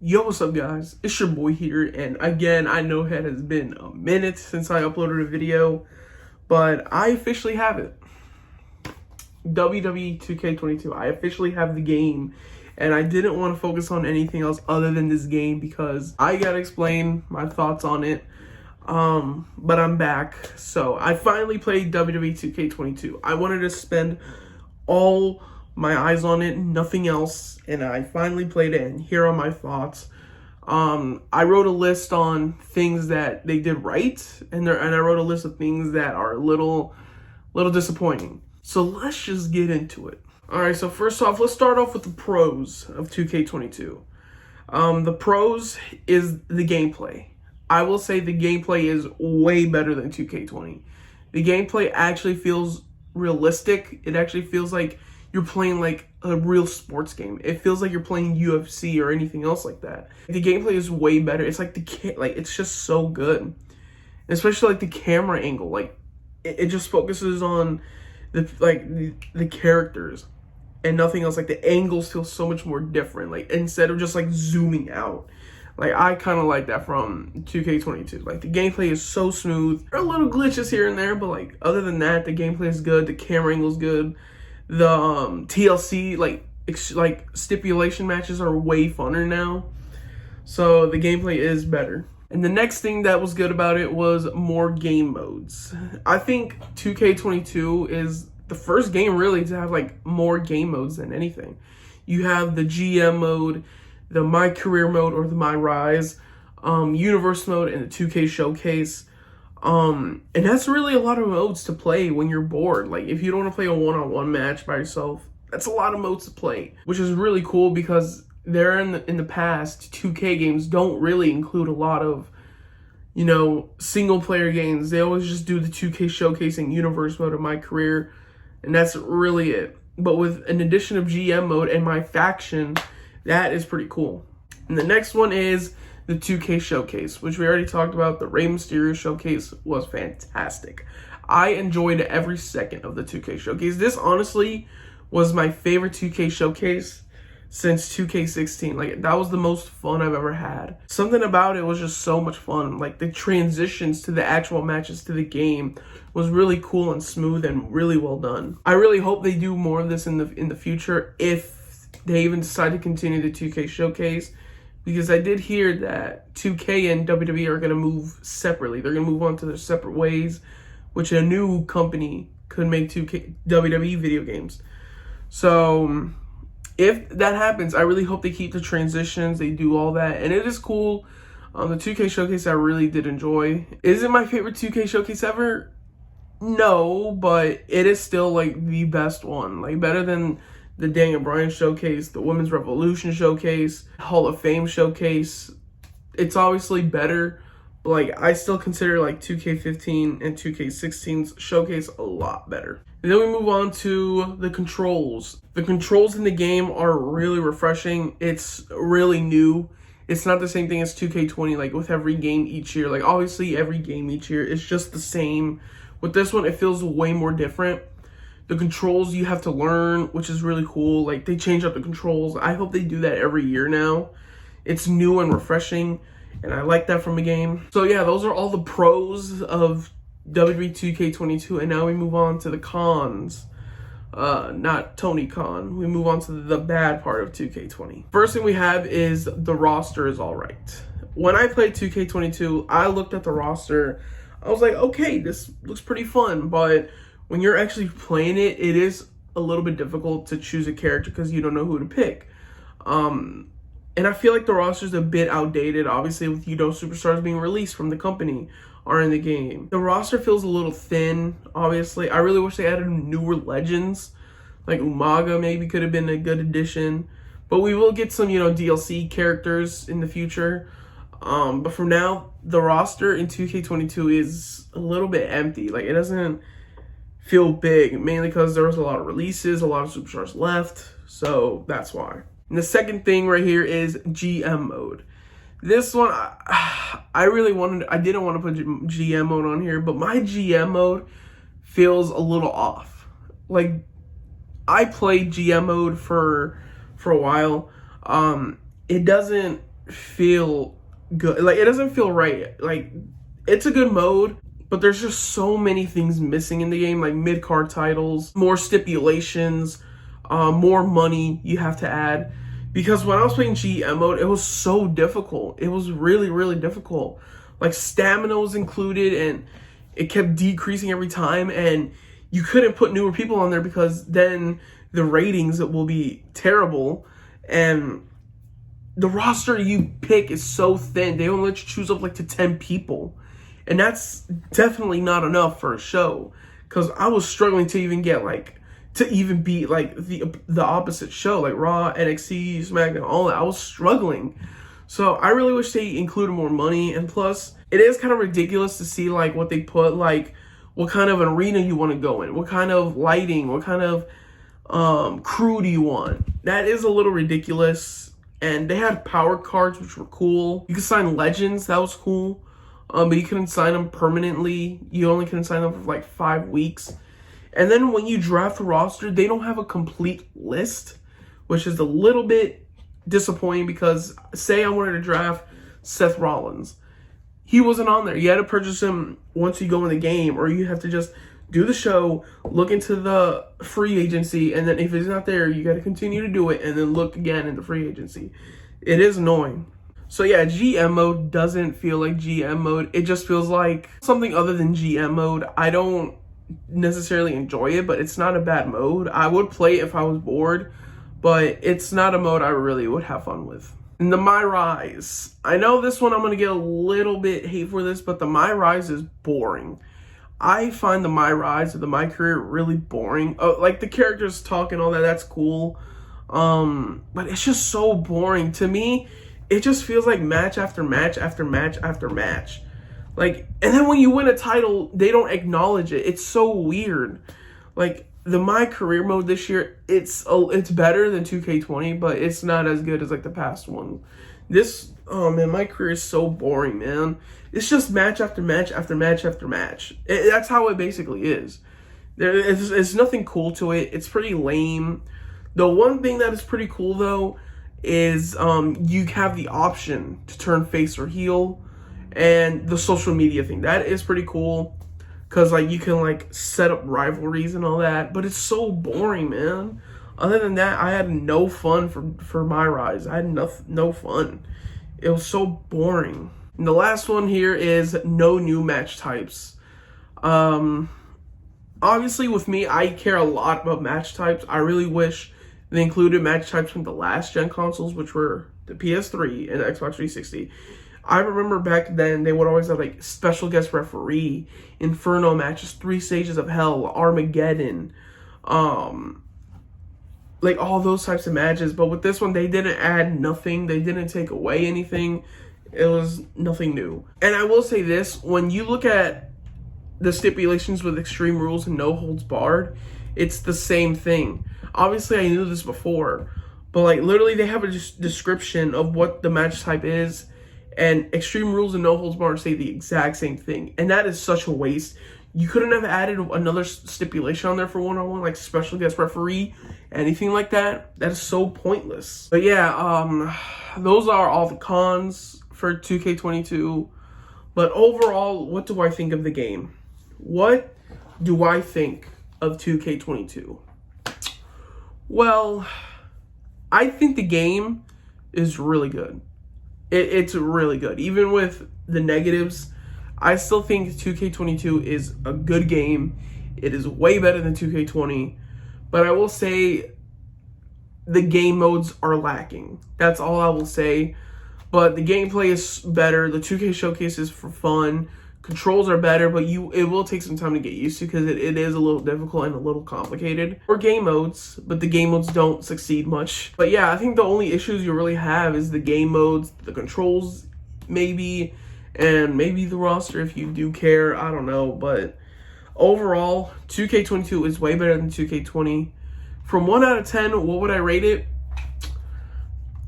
Yo, what's up guys? It's your boy here, and again, I know it has been a minute since I uploaded a video, but I officially have it. WWE 2K22. I officially have the game, and I didn't want to focus on anything else other than this game because I gotta explain my thoughts on it. But I'm back. So I finally played WWE 2K22. I wanted to spend all my eyes on it, nothing else, and I finally played it, and here are my thoughts. I wrote a list on things that they did right, and I wrote a list of things that are a little disappointing. So let's just get into it. All right, so first off, let's start off with the pros of 2K22. The pros is the gameplay. I will say the gameplay is way better than 2K20. The gameplay actually feels realistic. It actually feels like you're playing like a real sports game. It feels like you're playing UFC or anything else like that. The gameplay is way better. It's like it's just so good. Especially like the camera angle. Like it just focuses on the characters and nothing else. Like the angles feel so much more different. Like instead of just like zooming out. Like I kind of like that from 2K22. Like the gameplay is so smooth. There are little glitches here and there, but like other than that, the gameplay is good. The camera angle is good. The TLC like stipulation matches are way funner now, so the gameplay is better. And the next thing that was good about it was more game modes. I think 2K22 is the first game really to have like more game modes than anything. You have the GM mode, the My Career mode or the My Rise, Universe mode, and the 2K Showcase. And that's really a lot of modes to play when you're bored. Like if you don't want to play a one-on-one match by yourself, that's a lot of modes to play, which is really cool because they're in the past 2K games don't really include a lot of, you know, single player games. They always just do the 2K Showcase and Universe mode of My Career, and that's really it. But with an addition of GM mode and My Faction, that is pretty cool. And the next one is the 2K Showcase, which we already talked about. The Rey Mysterio Showcase was fantastic. I enjoyed every second of the 2K Showcase. This honestly was my favorite 2K Showcase since 2K16. Like that was the most fun I've ever had. Something about it was just so much fun. Like the transitions to the actual matches to the game was really cool and smooth and really well done. I really hope they do more of this in the future if they even decide to continue the 2K Showcase. Because I did hear that 2K and WWE are going to move separately. They're going to move on to their separate ways, which a new company could make 2K WWE video games. So if that happens, I really hope they keep the transitions. They do all that. And it is cool. The 2K Showcase I really did enjoy. Is it my favorite 2K Showcase ever? No, but it is still like the best one. Like better than the Daniel Bryan Showcase, the Women's Revolution Showcase, Hall of Fame Showcase. It's obviously better, but like I still consider like 2K15 and 2K16's Showcase a lot better. And then we move on to the controls. The controls in the game are really refreshing. It's really new. It's not the same thing as 2K20, like with every game each year. Like obviously every game each year is just the same. With this one, it feels way more different. The controls you have to learn, which is really cool. Like they change up the controls. I hope they do that every year now. It's new and refreshing, and I like that from a game. So yeah, those are all the pros of WWE 2K22, and now we move on to the cons. Not Tony Khan. We move on to the bad part of 2K20. First thing we have is the roster is all right. When I played 2K22, I looked at the roster. I was like, okay, this looks pretty fun, but when you're actually playing it, it is a little bit difficult to choose a character because you don't know who to pick. And I feel like the roster's a bit outdated, obviously with superstars being released from the company are in the game. The roster feels a little thin, obviously. I really wish they added newer legends. Like Umaga maybe could have been a good addition. But we will get some, DLC characters in the future. But for now, the roster in 2K22 is a little bit empty. Like it doesn't feel big, mainly because there was a lot of releases, a lot of superstars left, so that's why. And the second thing right here is GM mode. This one, I didn't want to put GM mode on here, but my GM mode feels a little off. Like, I played GM mode for a while. It doesn't feel good. Like, it doesn't feel right. Like, it's a good mode, but there's just so many things missing in the game, like mid-card titles, more stipulations, more money you have to add. Because when I was playing GM mode, it was so difficult. It was really, really difficult. Like, stamina was included, and it kept decreasing every time, and you couldn't put newer people on there because then the ratings will be terrible, and the roster you pick is so thin. They only let you choose up like to 10 people. And that's definitely not enough for a show. Because I was struggling to even get like, to even beat like the opposite show, like Raw, NXT, SmackDown, all that. I was struggling. So I really wish they included more money. And plus, it is kind of ridiculous to see like what they put, like what kind of an arena you want to go in, what kind of lighting, what kind of crew do you want. That is a little ridiculous. And they had power cards, which were cool. You could sign legends, that was cool. But you couldn't sign them permanently. You only can sign them for like 5 weeks. And then when you draft a roster, they don't have a complete list, which is a little bit disappointing because say I wanted to draft Seth Rollins. He wasn't on there. You had to purchase him once you go in the game, or you have to just do the show, look into the free agency, and then if it's not there, you got to continue to do it and then look again in the free agency. It is annoying. So yeah, GM mode doesn't feel like GM mode. It just feels like something other than GM mode. I don't necessarily enjoy it, but it's not a bad mode. I would play it if I was bored, but it's not a mode I really would have fun with. And the My Rise. I know this one I'm going to get a little bit hate for this, but the My Rise is boring. I find the My Rise or the My Career really boring. Like the characters talk and all that, that's cool. But it's just so boring. To me, it just feels like match after match after match after match. Like, and then when you win a title, they don't acknowledge it. It's so weird. Like, the My Career mode this year, it's better than 2K20, but it's not as good as like the past one. This, oh man, My Career is so boring, man. It's just match after match after match after match. That's how it basically is. It's nothing cool to it. It's pretty lame. The one thing that is pretty cool though is you have the option to turn face or heel, and the social media thing. That is pretty cool. Because, like, you can, like, set up rivalries and all that. But it's so boring, man. Other than that, I had no fun for My Rise. I had no fun. It was so boring. And the last one here is no new match types. Obviously, with me, I care a lot about match types. I really wish they included match types from the last gen consoles, which were the PS3 and the Xbox 360. I remember back then, they would always have, like, special guest referee, Inferno matches, 3 Stages of Hell, Armageddon, like, all those types of matches. But with this one, they didn't add nothing. They didn't take away anything. It was nothing new. And I will say this, when you look at the stipulations with Extreme Rules and No Holds Barred, it's the same thing. Obviously, I knew this before, but, like, literally, they have a description of what the match type is, and Extreme Rules and No Holds Barred say the exact same thing. And that is such a waste. You couldn't have added another stipulation on there for one-on-one, like special guest referee, anything like that. That is so pointless. But yeah, those are all the cons for 2K22. But overall, what do I think of the game? What do I think of 2K22? Well, I think the game is really good. It's really good. Even with the negatives, I still think 2K22 is a good game. It is way better than 2K20. But I will say the game modes are lacking. That's all I will say. But the gameplay is better. The 2K showcase is for fun. Controls are better, but it will take some time to get used to because it is a little difficult and a little complicated. Or game modes, but the game modes don't succeed much. But yeah, I think the only issues you really have is the game modes, the controls maybe, and maybe the roster if you do care. I don't know, but overall, 2K22 is way better than 2K20. From 1 out of 10, what would I rate it?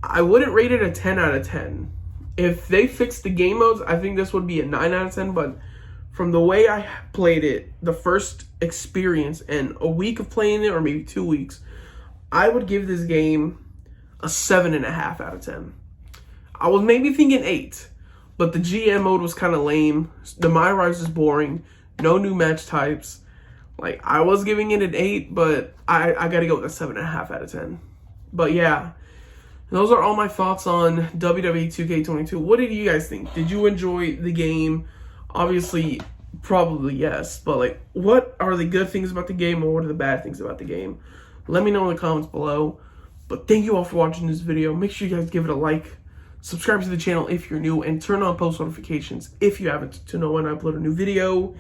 I wouldn't rate it a 10 out of 10. If they fixed the game modes, I think this would be a 9 out of 10, but from the way I played it, the first experience, and a week of playing it, or maybe 2 weeks, I would give this game a 7.5 out of 10. I was maybe thinking 8, but the GM mode was kind of lame. The My Rise is boring. No new match types. Like, I was giving it an 8, but I gotta go with a 7.5 out of 10. But yeah, those are all my thoughts on WWE 2K22. What did you guys think? Did you enjoy the game? Obviously, probably yes. But like, what are the good things about the game, or what are the bad things about the game? Let me know in the comments below. But thank you all for watching this video. Make sure you guys give it a like. Subscribe to the channel if you're new, and turn on post notifications if you haven't, to know when I upload a new video.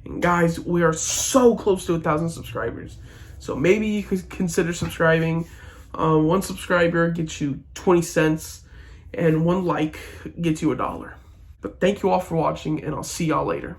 And guys, we are so close to 1,000 subscribers. So maybe you could consider subscribing. 1 subscriber gets you 20 cents, and 1 like gets you $1. But thank you all for watching, and I'll see y'all later.